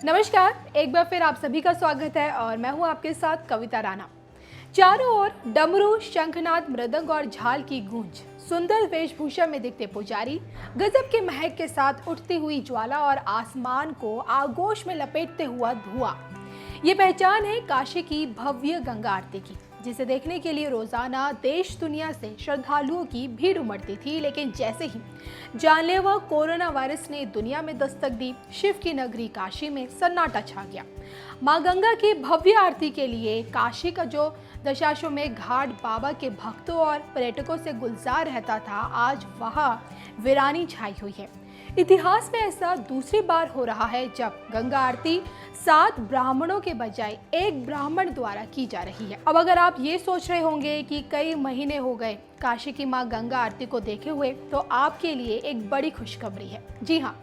नमस्कार, एक बार फिर आप सभी का स्वागत है और मैं हूं आपके साथ कविता राणा। चारों ओर डमरू, शंखनाद, मृदंग और झाल की गूंज, सुंदर वेशभूषा में दिखते पुजारी, गजब के महक के साथ उठती हुई ज्वाला और आसमान को आगोश में लपेटते हुआ धुआं। ये पहचान है काशी की भव्य गंगा आरती की, जिसे देखने के लिए रोजाना देश दुनिया से श्रद्धालुओं की भीड़ उमड़ती थी। लेकिन जैसे ही जानलेवा कोरोना वायरस ने दुनिया में दस्तक दी, शिव की नगरी काशी में सन्नाटा छा गया। मां गंगा की भव्य आरती के लिए काशी का जो दशाश्वमेध घाट बाबा के भक्तों और पर्यटकों से गुलजार रहता था, आज वहां वीरानी छाई हुई है। इतिहास में ऐसा दूसरी बार हो रहा है जब गंगा आरती 7 ब्राह्मणों के बजाय एक ब्राह्मण द्वारा की जा रही है। अब अगर आप ये सोच रहे होंगे कि कई महीने हो गए काशी की मां गंगा आरती को देखे हुए, तो आपके लिए एक बड़ी खुशखबरी है। जी हाँ,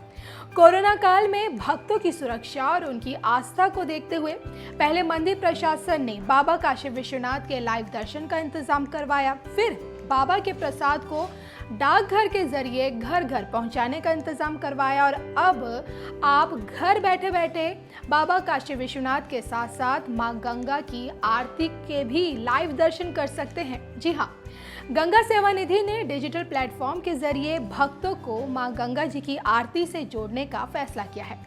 कोरोना काल में भक्तों की सुरक्षा और उनकी आस्था को देखते हुए पहले मंदिर प्रशासन ने बाबा काशी विश्वनाथ के लाइव दर्शन का इंतजाम करवाया, फिर बाबा के प्रसाद को डाकघर के जरिए घर घर पहुंचाने का इंतजाम करवाया और अब आप घर बैठे बैठे बाबा काशी विश्वनाथ के साथ साथ मां गंगा की आरती के भी लाइव दर्शन कर सकते हैं। जी हाँ, गंगा सेवा निधि ने डिजिटल प्लेटफॉर्म के जरिए भक्तों को मां गंगा जी की आरती से जोड़ने का फैसला किया है।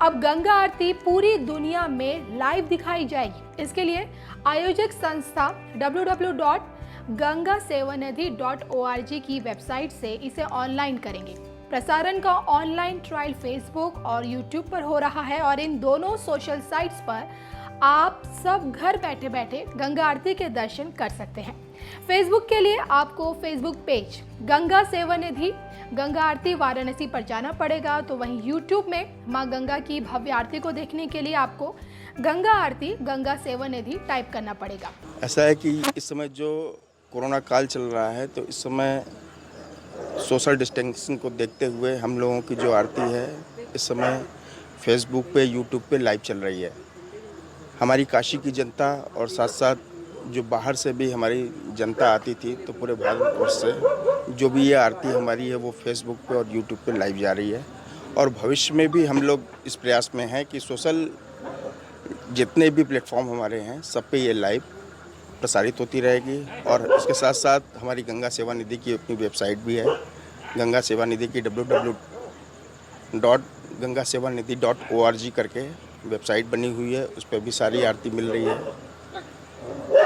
अब गंगा आरती पूरी दुनिया में लाइव दिखाई जाएगी। इसके लिए आयोजक संस्था www.gangasevanidhi.org की वेबसाइट से इसे ऑनलाइन करेंगे। प्रसारण का ऑनलाइन ट्रायल फेसबुक और यूट्यूब पर हो रहा है और इन दोनों सोशल साइट्स पर आप सब घर बैठे बैठे गंगा आरती के दर्शन कर सकते हैं। फेसबुक के लिए आपको फेसबुक पेज गंगा सेवा निधि गंगा आरती वाराणसी पर जाना पड़ेगा, तो वहीं यूट्यूब में मां गंगा की भव्य आरती को देखने के लिए आपको गंगा आरती गंगा सेवा निधि टाइप करना पड़ेगा। ऐसा है कि इस समय जो कोरोना काल चल रहा है, तो इस समय सोशल डिस्टेंसिंग को देखते हुए हम लोगों की जो आरती है इस समय फेसबुक पे, यूट्यूब पे लाइव चल रही है। हमारी काशी की जनता और साथ साथ जो बाहर से भी हमारी जनता आती थी, तो पूरे भारतवर्ष से जो भी ये आरती हमारी है वो फेसबुक पे और यूट्यूब पे लाइव जा रही है। और भविष्य में भी हम लोग इस प्रयास में हैं कि सोशल जितने भी प्लेटफॉर्म हमारे हैं सब पे ये लाइव प्रसारित होती रहेगी। और इसके साथ साथ हमारी गंगा सेवा निधि की अपनी वेबसाइट भी है। गंगा सेवा निधि की www.gangasevanidhi.org करके वेबसाइट बनी हुई है, उस पर भी सारी आरती मिल रही है।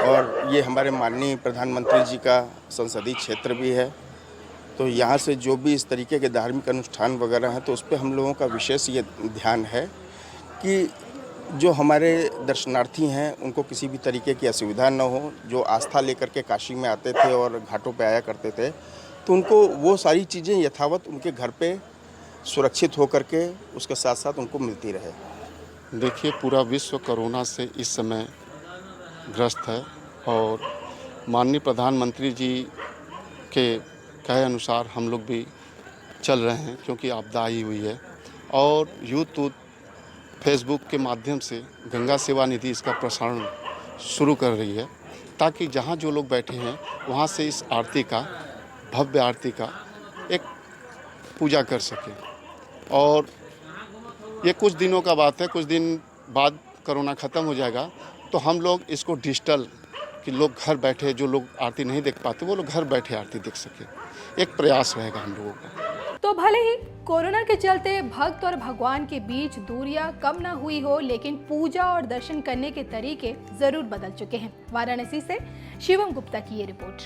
और ये हमारे माननीय प्रधानमंत्री जी का संसदीय क्षेत्र भी है, तो यहाँ से जो भी इस तरीके के धार्मिक अनुष्ठान वगैरह हैं, तो उस पर हम लोगों का विशेष ये ध्यान है कि जो हमारे दर्शनार्थी हैं उनको किसी भी तरीके की असुविधा न हो। जो आस्था लेकर के काशी में आते थे और घाटों पे आया करते थे, तो उनको वो सारी चीज़ें यथावत उनके घर पे सुरक्षित होकर के उसके साथ साथ उनको मिलती रहे। देखिए, पूरा विश्व कोरोना से इस समय ग्रस्त है और माननीय प्रधानमंत्री जी के कहे अनुसार हम लोग भी चल रहे हैं, क्योंकि आपदा आई हुई है। और यूट्यूब, फेसबुक के माध्यम से गंगा सेवा निधि इसका प्रसारण शुरू कर रही है, ताकि जहाँ जो लोग बैठे हैं वहाँ से इस आरती का, भव्य आरती का एक पूजा कर सकें। और ये कुछ दिनों का बात है, कुछ दिन बाद कोरोना ख़त्म हो जाएगा, तो हम लोग इसको डिजिटल कि लोग घर बैठे, जो लोग आरती नहीं देख पाते वो लोग घर बैठे आरती देख सकें, एक प्रयास रहेगा हम लोगों का। तो भले ही कोरोना के चलते भक्त और भगवान के बीच दूरियां कम ना हुई हो, लेकिन पूजा और दर्शन करने के तरीके जरूर बदल चुके हैं। वाराणसी से शिवम गुप्ता की ये रिपोर्ट।